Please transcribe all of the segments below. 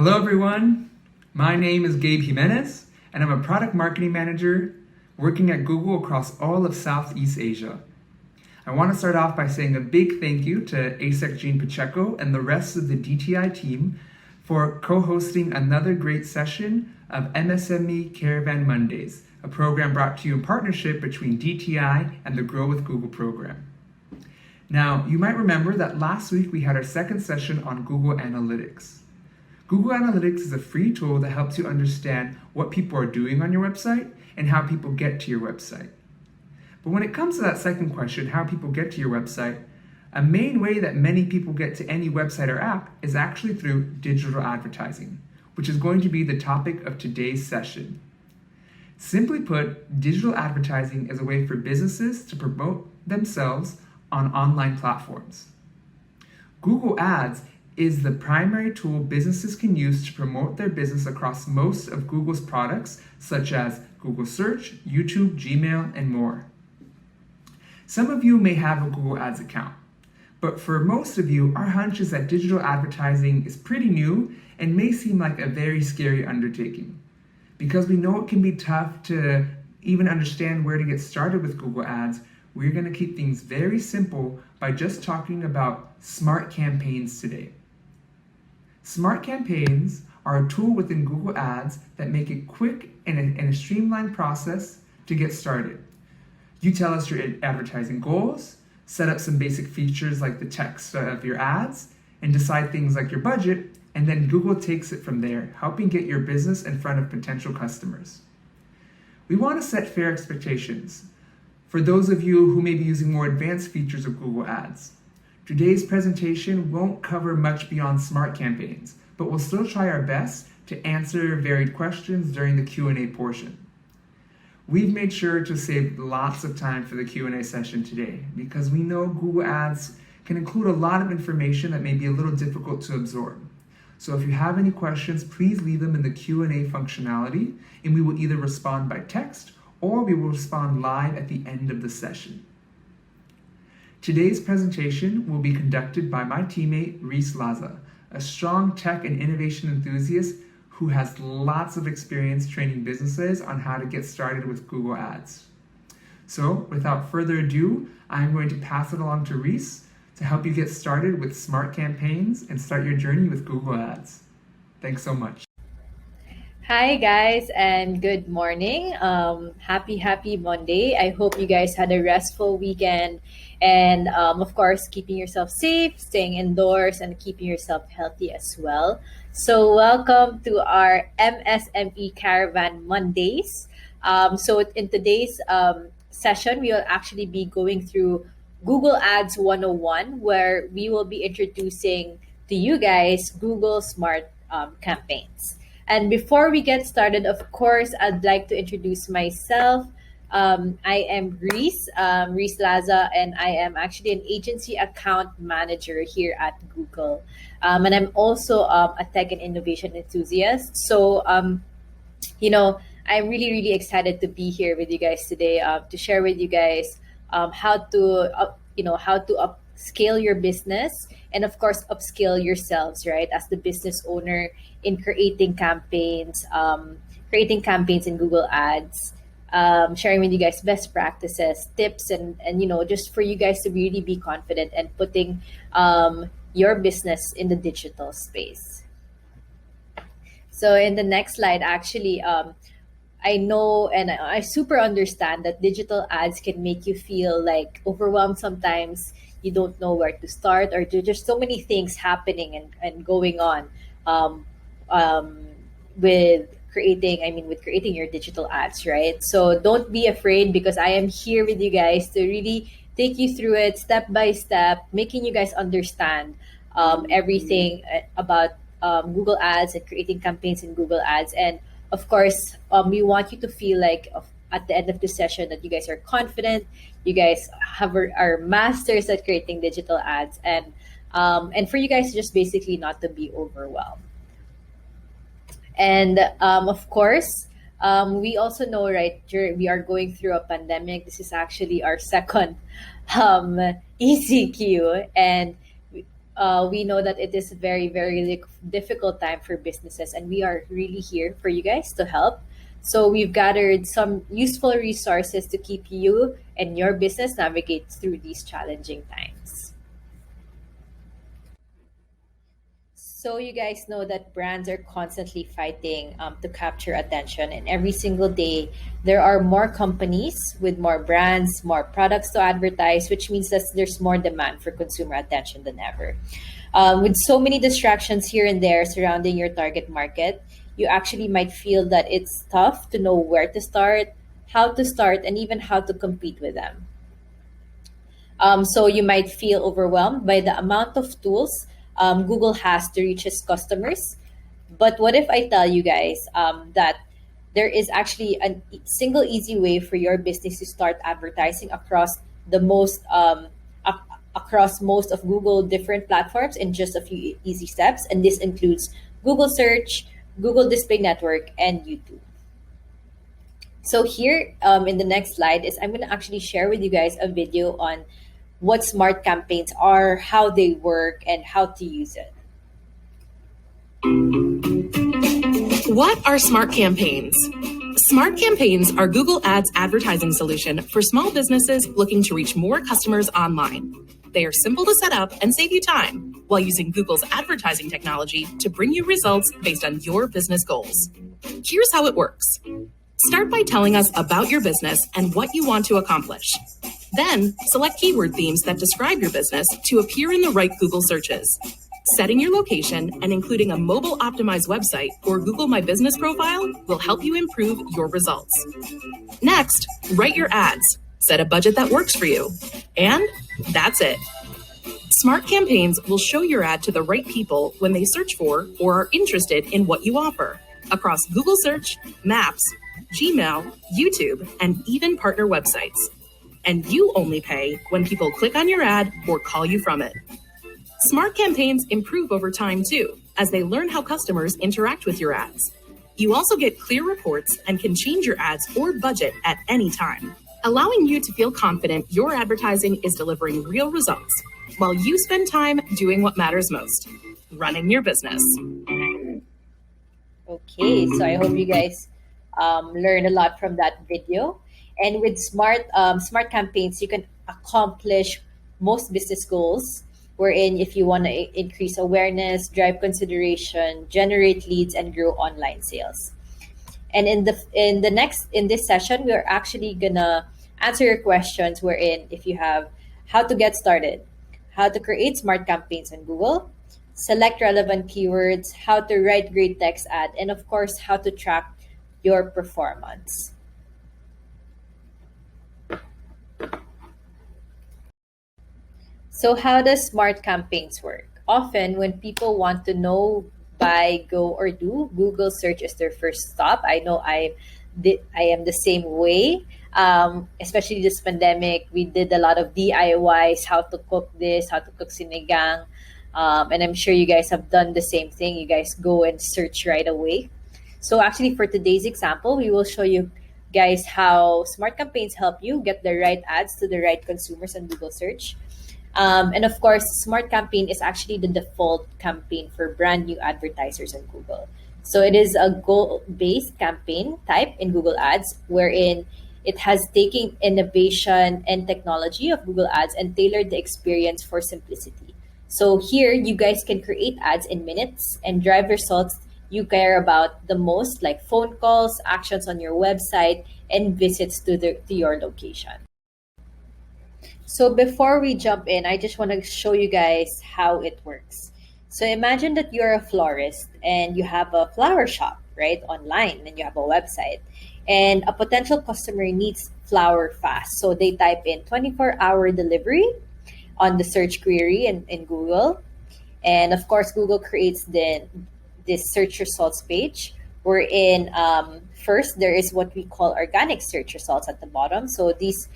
Hello, everyone. My name is Gabe Jimenez, and I'm a product marketing manager working at Google across all of Southeast Asia. I want to start off by saying a big thank you to ASEC Jean Pacheco and the rest of the DTI team for co-hosting another great session of MSME Caravan Mondays, a program brought to you in partnership between DTI and the Grow with Google program. Now, you might remember that last week we had our second session on Google Analytics. Google Analytics is a free tool that helps you understand what people are doing on your website and how people get to your website. But when it comes to that second question, how people get to your website, a main way that many people get to any website or app is actually through digital advertising, which is going to be the topic of today's session. Simply put, digital advertising is a way for businesses to promote themselves on online platforms. Google Ads is the primary tool businesses can use to promote their business across most of Google's products, such as Google Search, YouTube, Gmail, and more. Some of you may have a Google Ads account, but for most of you, our hunch is that digital advertising is pretty new and may seem like a very scary undertaking. Because we know it can be tough to even understand where to get started with Google Ads, we're going to keep things very simple by just talking about smart campaigns today. Smart campaigns are a tool within Google Ads that make it quick and a streamlined process to get started. You tell us your advertising goals, set up some basic features like the text of your ads, and decide things like your budget, and then Google takes it from there, helping get your business in front of potential customers. We want to set fair expectations for those of you who may be using more advanced features of Google Ads. Today's presentation won't cover much beyond smart campaigns, but we'll still try our best to answer varied questions during the Q&A portion. We've made sure to save lots of time for the Q&A session today because we know Google Ads can include a lot of information that may be a little difficult to absorb. So if you have any questions, please leave them in the Q&A functionality, and we will either respond by text or we will respond live at the end of the session. Today's presentation will be conducted by my teammate, Reese Laza, a strong tech and innovation enthusiast who has lots of experience training businesses on how to get started with Google Ads. So without further ado, I'm going to pass it along to Reese to help you get started with smart campaigns and start your journey with Google Ads. Thanks so much. Hi guys, and good morning. Happy Monday. I hope you guys had a restful weekend and of course keeping yourself safe, staying indoors, and keeping yourself healthy as well. So welcome to our MSME Caravan Mondays. So in today's session, we will actually be going through Google Ads 101, where we will be introducing to you guys Google Smart Campaigns. And before we get started, of course, I'd like to introduce myself. I am Reese Laza, and I am actually an agency account manager here at Google. And I'm also a tech and innovation enthusiast. So, I'm really excited to be here with you guys today to share with you guys how to upscale your business and of course upscale yourselves, right, as the business owner in creating campaigns in Google Ads, sharing with you guys best practices, tips, and just for you guys to really be confident and putting your business in the digital space. So in the next slide, actually, I know and I super understand that digital ads can make you feel like overwhelmed sometimes. You don't know where to start, or there's just so many things happening and going on with creating your digital ads, right? So don't be afraid, because I am here with you guys to really take you through it step by step, making you guys understand everything about Google Ads and creating campaigns in Google Ads. And of course, we want you to feel like at the end of the session that you guys are confident, you guys are masters at creating digital ads, and for you guys just basically not to be overwhelmed. And of course, we also know, right, we are going through a pandemic. This is actually our second ECQ, and We know that it is a very, very difficult time for businesses, and we are really here for you guys to help. So we've gathered some useful resources to keep you and your business navigate through these challenging times. So you guys know that brands are constantly fighting to capture attention, and every single day there are more companies with more brands, more products to advertise, which means that there's more demand for consumer attention than ever. With so many distractions here and there surrounding your target market, you actually might feel that it's tough to know where to start, how to start, and even how to compete with them. So you might feel overwhelmed by the amount of tools Google has to reach its customers. But what if I tell you guys that there is actually a single easy way for your business to start advertising across the across most of Google different platforms in just a few easy steps, and this includes Google Search, Google Display Network, and YouTube. So here in the next slide is I'm going to actually share with you guys a video on what smart campaigns are, how they work, and how to use it. What are smart campaigns? Smart campaigns are Google Ads advertising solution for small businesses looking to reach more customers online. They are simple to set up and save you time while using Google's advertising technology to bring you results based on your business goals. Here's how it works. Start by telling us about your business and what you want to accomplish. Then, select keyword themes that describe your business to appear in the right Google searches. Setting your location and including a mobile optimized website or Google My Business profile will help you improve your results. Next, write your ads. Set a budget that works for you. And that's it. Smart campaigns will show your ad to the right people when they search for or are interested in what you offer across Google Search, Maps, Gmail, YouTube, and even partner websites. And you only pay when people click on your ad or call you from it. Smart campaigns improve over time too, as they learn how customers interact with your ads. You also get clear reports and can change your ads or budget at any time, allowing you to feel confident your advertising is delivering real results while you spend time doing what matters most, running your business. Okay, so I hope you guys learned a lot from that video. And with smart campaigns, you can accomplish most business goals. Wherein, if you want to increase awareness, drive consideration, generate leads, and grow online sales. And in this session, we are actually gonna answer your questions. Wherein, if you have how to get started, how to create smart campaigns on Google, select relevant keywords, how to write great text ad, and of course, how to track your performance. So how does smart campaigns work? Often when people want to know, buy, go, or do, Google search is their first stop. I know I am the same way. Especially this pandemic, we did a lot of DIYs, how to cook this, how to cook sinigang. And I'm sure you guys have done the same thing. You guys go and search right away. So actually for today's example, we will show you guys how smart campaigns help you get the right ads to the right consumers on Google search. And of course, Smart Campaign is actually the default campaign for brand new advertisers on Google. So it is a goal-based campaign type in Google Ads, wherein it has taken innovation and technology of Google Ads and tailored the experience for simplicity. So here, you guys can create ads in minutes and drive results you care about the most, like phone calls, actions on your website, and visits to your location. So before we jump in, I just want to show you guys how it works. So imagine that you're a florist and you have a flower shop, right, online, and you have a website. And a potential customer needs flower fast. So they type in 24-hour delivery on the search query in Google. And of course, Google creates this search results page wherein first there is what we call organic search results at the bottom. So these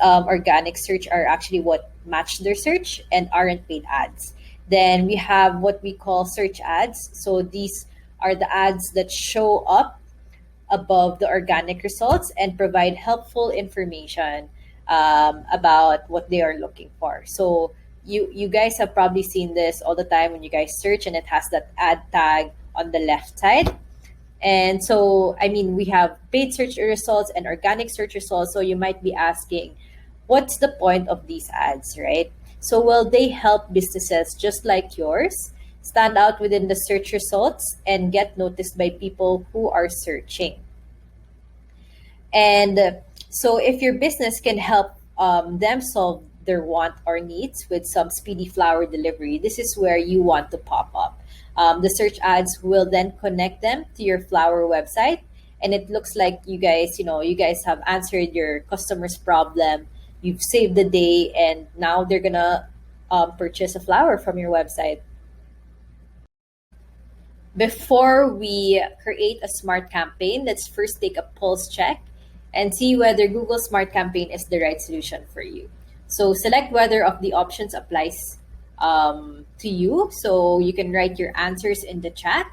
organic search are actually what match their search and aren't paid ads. Then we have what we call search ads. So these are the ads that show up above the organic results and provide helpful information about what they are looking for. So you guys have probably seen this all the time when you guys search and it has that ad tag on the left side. And so, I mean, we have paid search results and organic search results. So you might be asking, what's the point of these ads, right? So, will they help businesses just like yours stand out within the search results and get noticed by people who are searching? And so, if your business can help them solve their want or needs with some speedy flower delivery, this is where you want to pop up. The search ads will then connect them to your flower website, and it looks like you guys have answered your customer's problem. You've saved the day, and now they're gonna purchase a flower from your website. Before we create a smart campaign, let's first take a pulse check and see whether Google Smart Campaign is the right solution for you. So select whether of the options applies to you. So you can write your answers in the chat.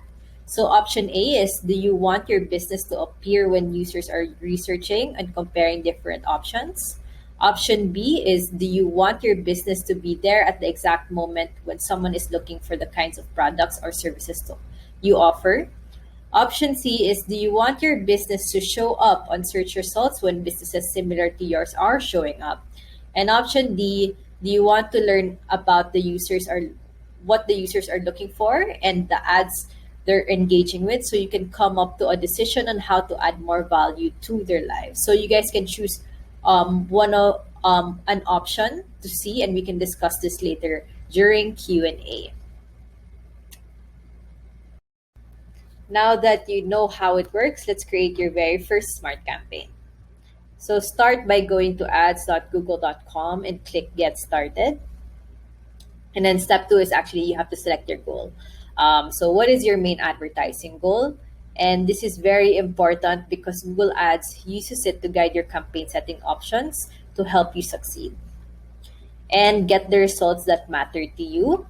So option A is, do you want your business to appear when users are researching and comparing different options? Option B is, do you want your business to be there at the exact moment when someone is looking for the kinds of products or services you offer? Option C is, do you want your business to show up on search results when businesses similar to yours are showing up? And option D, do you want to learn about what the users are looking for and the ads they're engaging with, so you can come up to a decision on how to add more value to their lives? So you guys can choose an option to see, and we can discuss this later during Q&A. Now that you know how it works, let's create your very first smart campaign. So start by going to ads.google.com and click Get Started. And then step 2 is actually you have to select your goal. So what is your main advertising goal? And this is very important because Google Ads uses it to guide your campaign setting options to help you succeed and get the results that matter to you.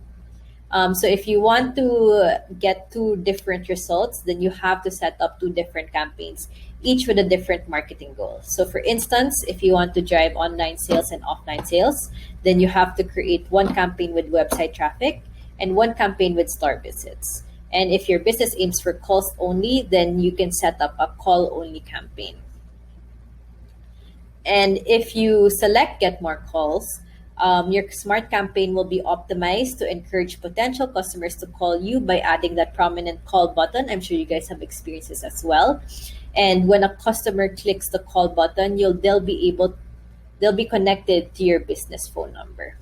So if you want to get 2 different results, then you have to set up 2 different campaigns, each with a different marketing goal. So for instance, if you want to drive online sales and offline sales, then you have to create 1 campaign with website traffic and 1 campaign with store visits. And if your business aims for calls only, then you can set up a call only campaign. And if you select Get More Calls, your smart campaign will be optimized to encourage potential customers to call you by adding that prominent call button. I'm sure you guys have experienced this as well. And when a customer clicks the call button, they'll be connected to your business phone number.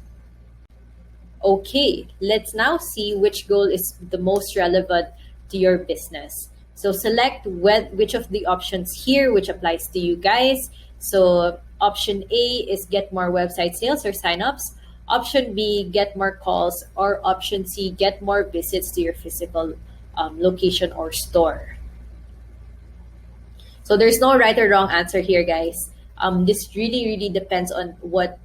Okay, let's now see which goal is the most relevant to your business. So select which of the options here which applies to you guys. So option A is get more website sales or signups. Option B, get more calls. Or option C, get more visits to your physical location or store. So there's no right or wrong answer here, guys. This really depends on what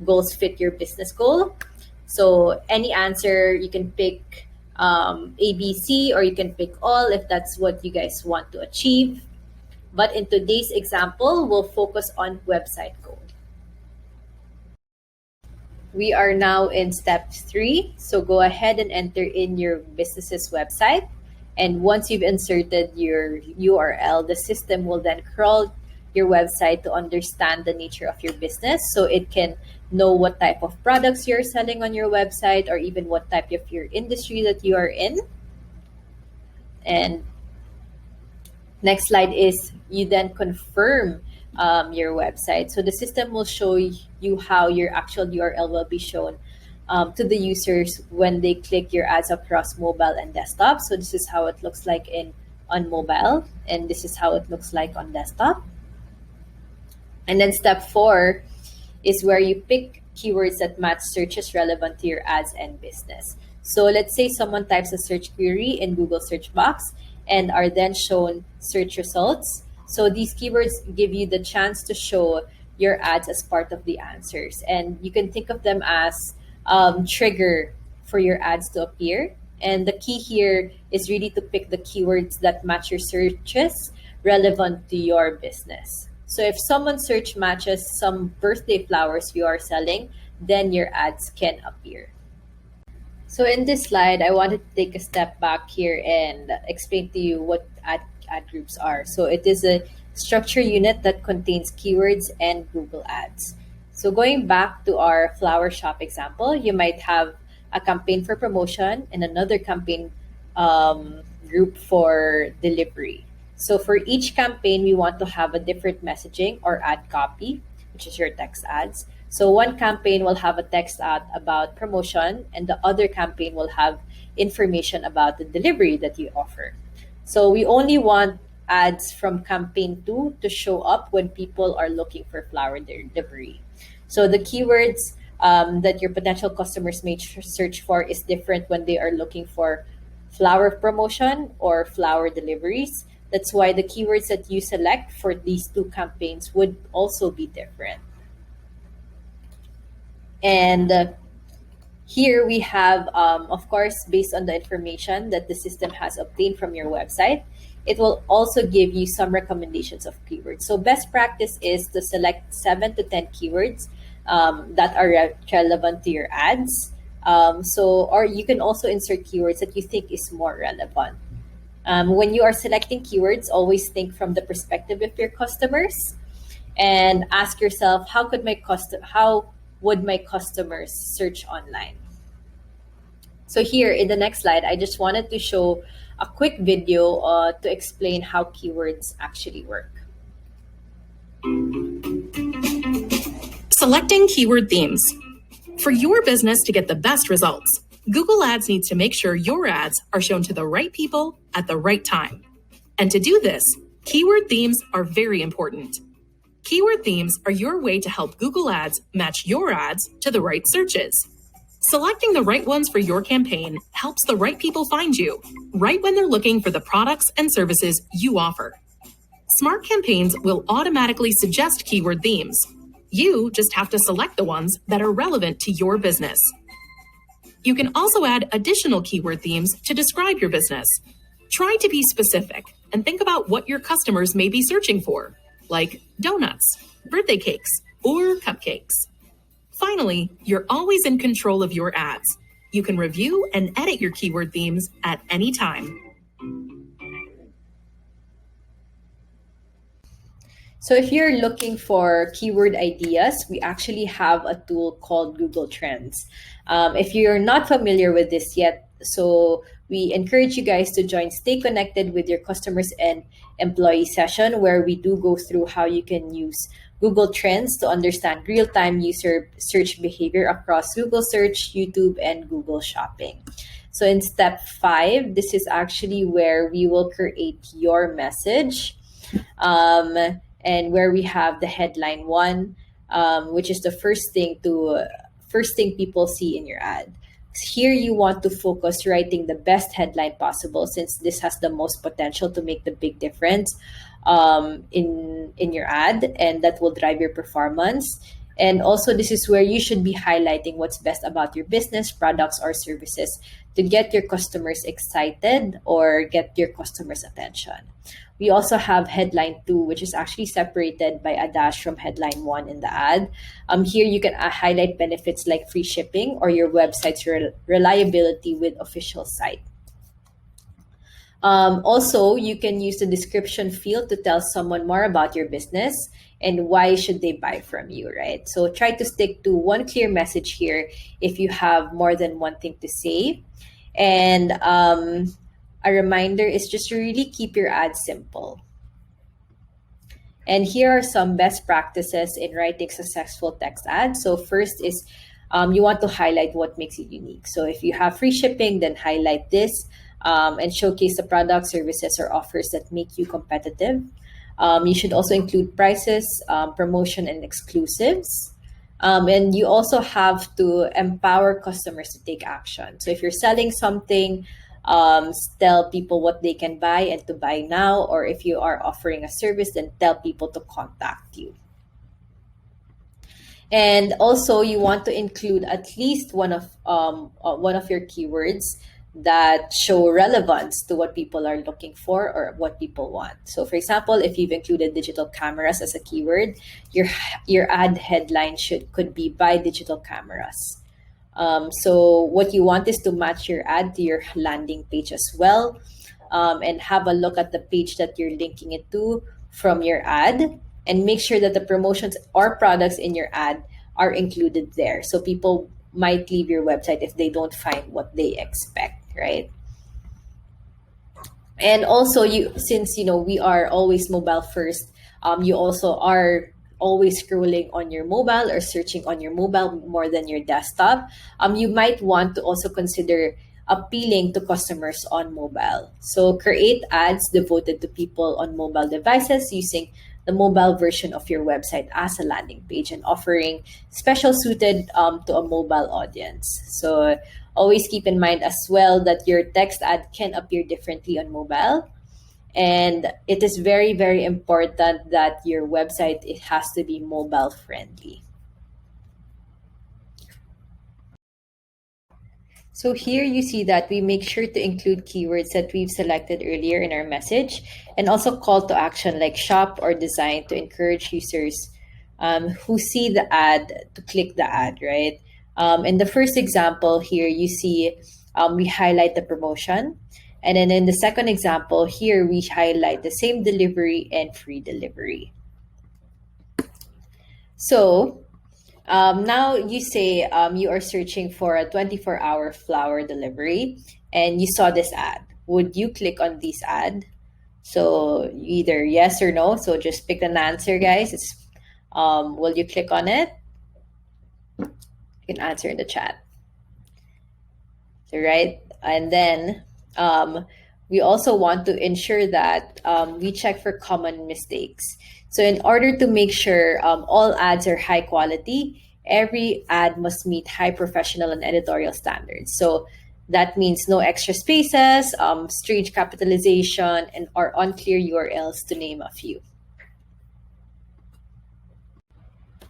goals fit your business goal. So any answer, you can pick A, B, C, or you can pick all if that's what you guys want to achieve. But in today's example, we'll focus on website goal. We are now in step 3. So go ahead and enter in your business's website. And once you've inserted your URL, the system will then crawl your website to understand the nature of your business, so it can know what type of products you're selling on your website, or even what type of your industry that you are in. And next slide is you then confirm your website. So the system will show you how your actual URL will be shown to the users when they click your ads across mobile and desktop. So this is how it looks like on mobile, and this is how it looks like on desktop. And then step 4 is where you pick keywords that match searches relevant to your ads and business. So let's say someone types a search query in Google search box and are then shown search results. So these keywords give you the chance to show your ads as part of the answers. And you can think of them as trigger for your ads to appear. And the key here is really to pick the keywords that match your searches relevant to your business. So if someone's search matches some birthday flowers you are selling, then your ads can appear. So in this slide, I wanted to take a step back here and explain to you what ad groups are. So it is a structure unit that contains keywords and Google Ads. So going back to our flower shop example, you might have a campaign for promotion and another campaign group for delivery. So for each campaign, we want to have a different messaging or ad copy, which is your text ads. So one campaign will have a text ad about promotion, and the other campaign will have information about the delivery that you offer. So we only want ads from campaign 2 to show up when people are looking for flower delivery. So the keywords that your potential customers may search for is different when they are looking for flower promotion or flower deliveries. That's why the keywords that you select for these two campaigns would also be different. And here we have, of course, based on the information that the system has obtained from your website, it will also give you some recommendations of keywords. So best practice is to select 7 to 10 keywords that are relevant to your ads. Or you can also insert keywords that you think is more relevant. When you are selecting keywords, always think from the perspective of your customers and ask yourself, how would my customers search online? So here in the next slide, I just wanted to show a quick video to explain how keywords actually work. Selecting keyword themes. For your business to get the best results, Google Ads needs to make sure your ads are shown to the right people at the right time. And to do this, keyword themes are very important. Keyword themes are your way to help Google Ads match your ads to the right searches. Selecting the right ones for your campaign helps the right people find you, right when they're looking for the products and services you offer. Smart Campaigns will automatically suggest keyword themes. You just have to select the ones that are relevant to your business. You can also add additional keyword themes to describe your business. Try to be specific and think about what your customers may be searching for, like donuts, birthday cakes, or cupcakes. Finally, you're always in control of your ads. You can review and edit your keyword themes at any time. So if you're looking for keyword ideas, we actually have a tool called Google Trends. If you're not familiar with this yet, so we encourage you guys to join Stay Connected with Your Customers and Employee session, where we do go through how you can use Google Trends to understand real-time user search behavior across Google Search, YouTube, and Google Shopping. So in step 5, this is actually where we will create your message, and where we have the headline 1, which is the first thing people see in your ad. Here you want to focus writing the best headline possible, since this has the most potential to make the big difference in your ad, and that will drive your performance. And also, this is where you should be highlighting what's best about your business, products, or services to get your customers excited or get your customers' attention. We also have headline 2, which is actually separated by a dash from headline 1 in the ad. Here you can highlight benefits like free shipping or your website's reliability with official site. Also, you can use the description field to tell someone more about your business and why should they buy from you, right? So try to stick to one clear message here if you have more than one thing to say. And a reminder is just to really keep your ads simple. And here are some best practices in writing successful text ads. So first is you want to highlight what makes it unique. So if you have free shipping, then highlight this and showcase the products, services, or offers that make you competitive. You should also include prices, promotion, and exclusives. And you also have to empower customers to take action. So if you're selling something, tell people what they can buy and to buy now. Or if you are offering a service, then tell people to contact you. And also, you want to include at least one of your keywords that show relevance to what people are looking for or what people want. So for example, if you've included digital cameras as a keyword, your ad headline could be buy digital cameras. So what you want is to match your ad to your landing page as well, and have a look at the page that you're linking it to from your ad, and make sure that the promotions or products in your ad are included there. So people might leave your website if they don't find what they expect, right? And also, since we are always mobile first, you also are always scrolling on your mobile or searching on your mobile more than your desktop. You might want to also consider appealing to customers on mobile. So create ads devoted to people on mobile devices using the mobile version of your website as a landing page and offering special suited to a mobile audience. So always keep in mind as well that your text ad can appear differently on mobile. And it is very, very important that your website, it has to be mobile friendly. So here you see that we make sure to include keywords that we've selected earlier in our message, and also call to action like shop or design to encourage users who see the ad to click the ad, right? In the first example here, you see we highlight the promotion. And then in the second example here, we highlight the same delivery and free delivery. So now you say you are searching for a 24-hour flower delivery and you saw this ad. Would you click on this ad? So either yes or no. So just pick an answer, guys. It's will you click on it? You can answer in the chat. So, right? And then we also want to ensure that we check for common mistakes. So in order to make sure all ads are high quality, every ad must meet high professional and editorial standards. So that means no extra spaces, strange capitalization, and or unclear URLs, to name a few.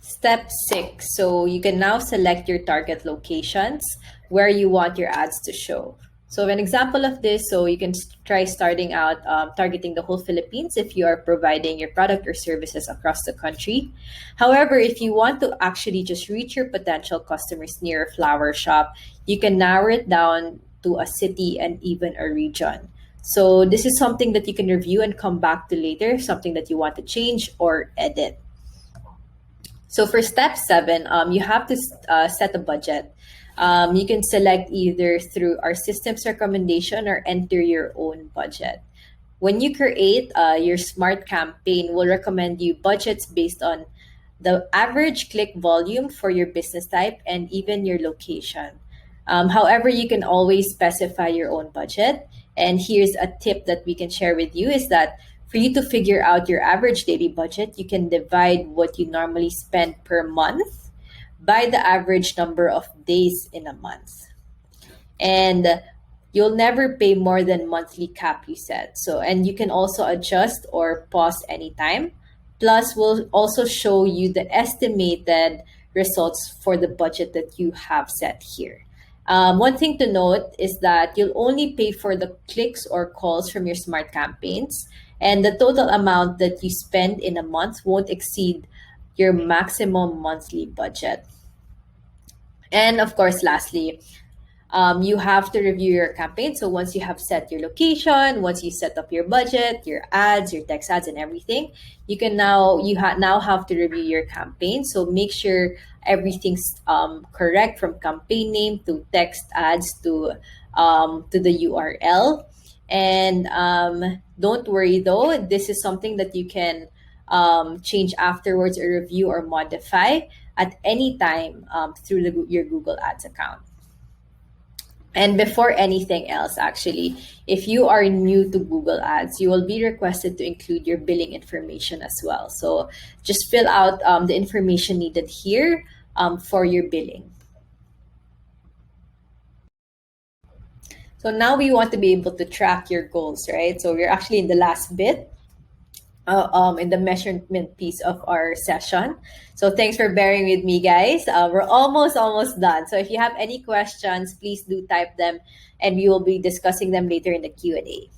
Step 6. So you can now select your target locations where you want your ads to show. So an example of this, so you can try starting out targeting the whole Philippines if you are providing your product or services across the country. However, if you want to actually just reach your potential customers near a flower shop, you can narrow it down to a city and even a region. So this is something that you can review and come back to later, something that you want to change or edit. So for step 7, you have to set a budget. You can select either through our system's recommendation or enter your own budget. When you create your smart campaign, we'll recommend you budgets based on the average click volume for your business type and even your location. However, you can always specify your own budget. And here's a tip that we can share with you is that for you to figure out your average daily budget, you can divide what you normally spend per month by the average number of days in a month. And you'll never pay more than monthly cap you set. So, and you can also adjust or pause anytime. Plus, we'll also show you the estimated results for the budget that you have set here. One thing to note is that you'll only pay for the clicks or calls from your smart campaigns, and the total amount that you spend in a month won't exceed your maximum monthly budget. And of course, lastly, you have to review your campaign. So once you have set your location, once you set up your budget, your ads, your text ads, and everything, you can now now have to review your campaign. So make sure everything's correct, from campaign name to text ads to the URL. And don't worry though, this is something that you can change afterwards or review or modify at any time through your Google Ads account. And before anything else, actually, if you are new to Google Ads, you will be requested to include your billing information as well. So just fill out the information needed here for your billing. So now we want to be able to track your goals, right? So we're actually in the last bit. in the measurement piece of our session. So thanks for bearing with me, guys. We're almost done. So if you have any questions, please do type them, and we will be discussing them later in the Q&A.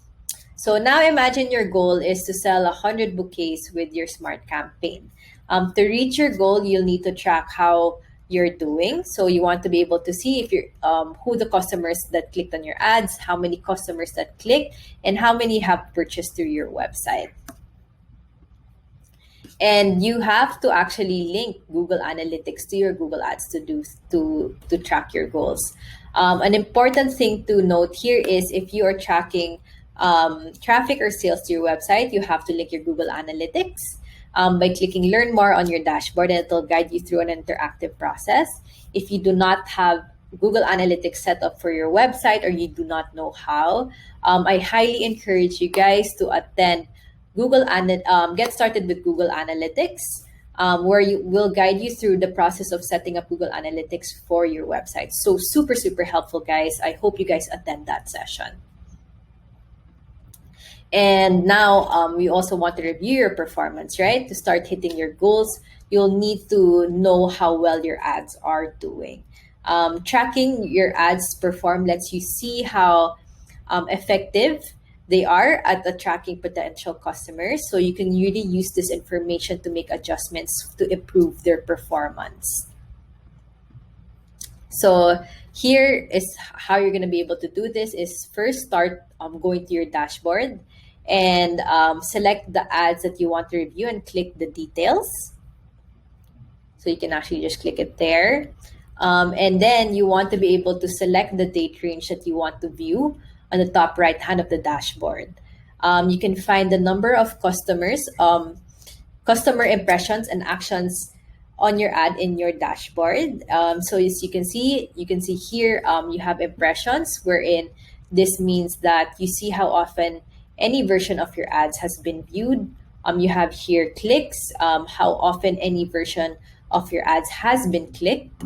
So now imagine your goal is to sell 100 bouquets with your smart campaign. To reach your goal, you'll need to track how you're doing. So you want to be able to see if you're who the customers that clicked on your ads, how many customers that clicked, and how many have purchased through your website. And you have to actually link Google Analytics to your Google Ads to track your goals. An important thing to note here is if you are tracking traffic or sales to your website, you have to link your Google Analytics by clicking Learn More on your dashboard, and it'll guide you through an interactive process. If you do not have Google Analytics set up for your website or you do not know how, I highly encourage you guys to attend get started with Google Analytics, where you will guide you through the process of setting up Google Analytics for your website. So super helpful, guys. I hope you guys attend that session. And now we also want to review your performance, right? To start hitting your goals, you'll need to know how well your ads are doing. Tracking your ads perform lets you see how effective they are at attracting potential customers. So you can really use this information to make adjustments to improve their performance. So here is how you're going to be able to do this is first start going to your dashboard and select the ads that you want to review and click the details. So you can actually just click it there. And then you want to be able to select the date range that you want to view on the top right hand of the dashboard. You can find the number of customers, customer impressions and actions on your ad in your dashboard. So as you can see here, you have impressions, wherein this means that you see how often any version of your ads has been viewed. You have here clicks, how often any version of your ads has been clicked.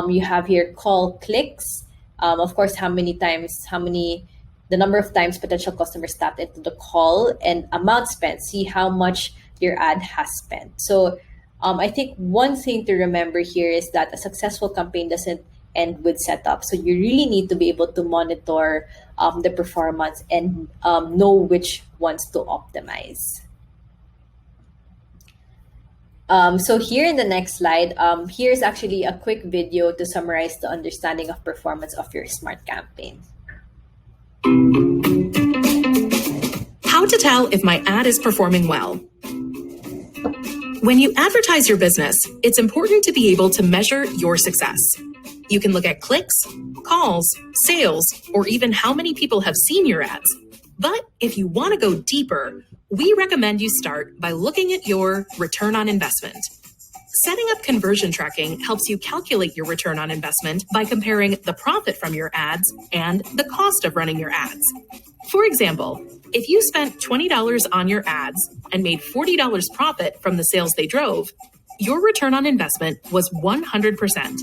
You have here call clicks, of course, the number of times potential customers tapped into the call, and amount spent, see how much your ad has spent. So I think one thing to remember here is that a successful campaign doesn't end with setup. So you really need to be able to monitor the performance and know which ones to optimize. So here in the next slide, here's actually a quick video to summarize the understanding of performance of your smart campaign. How to tell if my ad is performing well. When you advertise your business, it's important to be able to measure your success. You can look at clicks, calls, sales, or even how many people have seen your ads. But if you want to go deeper, we recommend you start by looking at your return on investment. Setting up conversion tracking helps you calculate your return on investment by comparing the profit from your ads and the cost of running your ads. For example, if you spent $20 on your ads and made $40 profit from the sales they drove, your return on investment was 100%.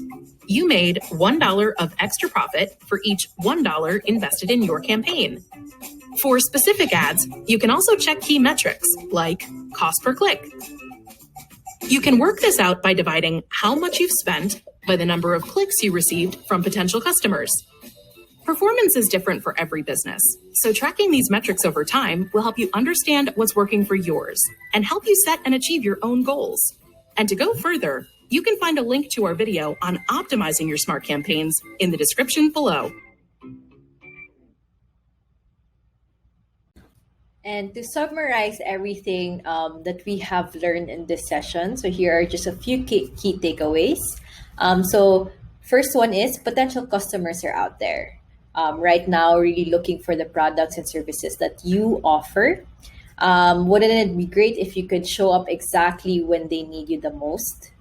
You made $1 of extra profit for each $1 invested in your campaign. For specific ads, you can also check key metrics like cost per click. You can work this out by dividing how much you've spent by the number of clicks you received from potential customers. Performance is different for every business, so tracking these metrics over time will help you understand what's working for yours and help you set and achieve your own goals. And to go further, you can find a link to our video on optimizing your smart campaigns in the description below. And to summarize everything that we have learned in this session, so here are just a few key takeaways. So first one is potential customers are out there right now really looking for the products and services that you offer. Wouldn't it be great if you could show up exactly when they need you the most?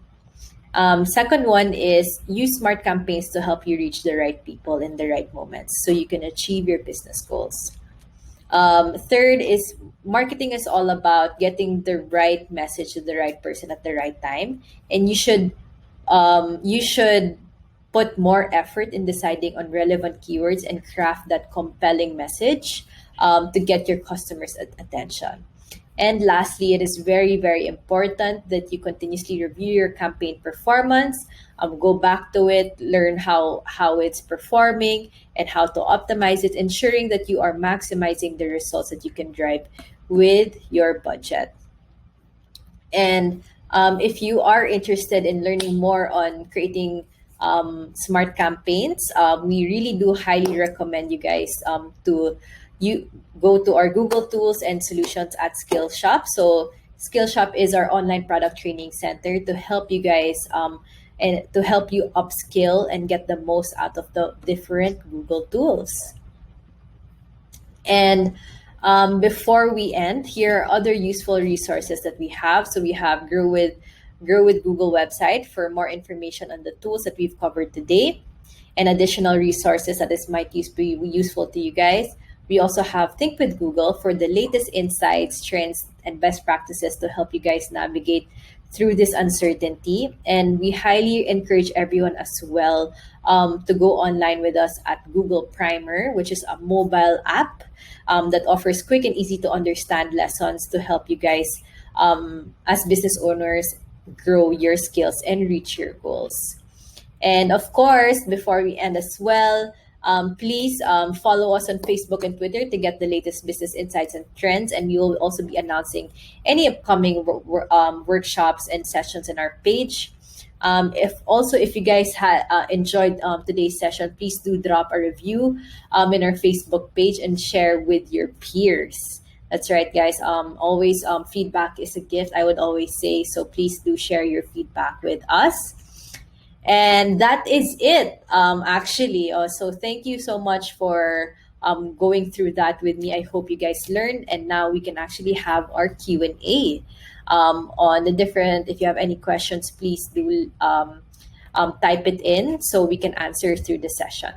Second one is use smart campaigns to help you reach the right people in the right moments so you can achieve your business goals. Third is marketing is all about getting the right message to the right person at the right time, and you should put more effort in deciding on relevant keywords and craft that compelling message to get your customers' attention. And lastly, it is very, very important that you continuously review your campaign performance, go back to it, learn how it's performing and how to optimize it, ensuring that you are maximizing the results that you can drive with your budget. And if you are interested in learning more on creating smart campaigns, we really do highly recommend you guys to you go to our Google tools and solutions at Skillshop. So Skillshop is our online product training center to help you guys and to help you upskill and get the most out of the different Google tools. And before we end, here are other useful resources that we have. So we have Grow with Google website for more information on the tools that we've covered today and additional resources that be useful to you guys. We also have Think with Google for the latest insights, trends, and best practices to help you guys navigate through this uncertainty. And we highly encourage everyone as well to go online with us at Google Primer, which is a mobile app that offers quick and easy to understand lessons to help you guys as business owners grow your skills and reach your goals. And of course, before we end as well, please follow us on Facebook and Twitter to get the latest business insights and trends. And we will also be announcing any upcoming workshops and sessions in our page. If you guys had enjoyed today's session, please do drop a review in our Facebook page and share with your peers. That's right, guys. Always feedback is a gift, I would always say. So please do share your feedback with us. And that is it, actually. So thank you so much for going through that with me. I hope you guys learned. And now we can actually have our Q&A on the different. If you have any questions, please do type it in so we can answer through the session.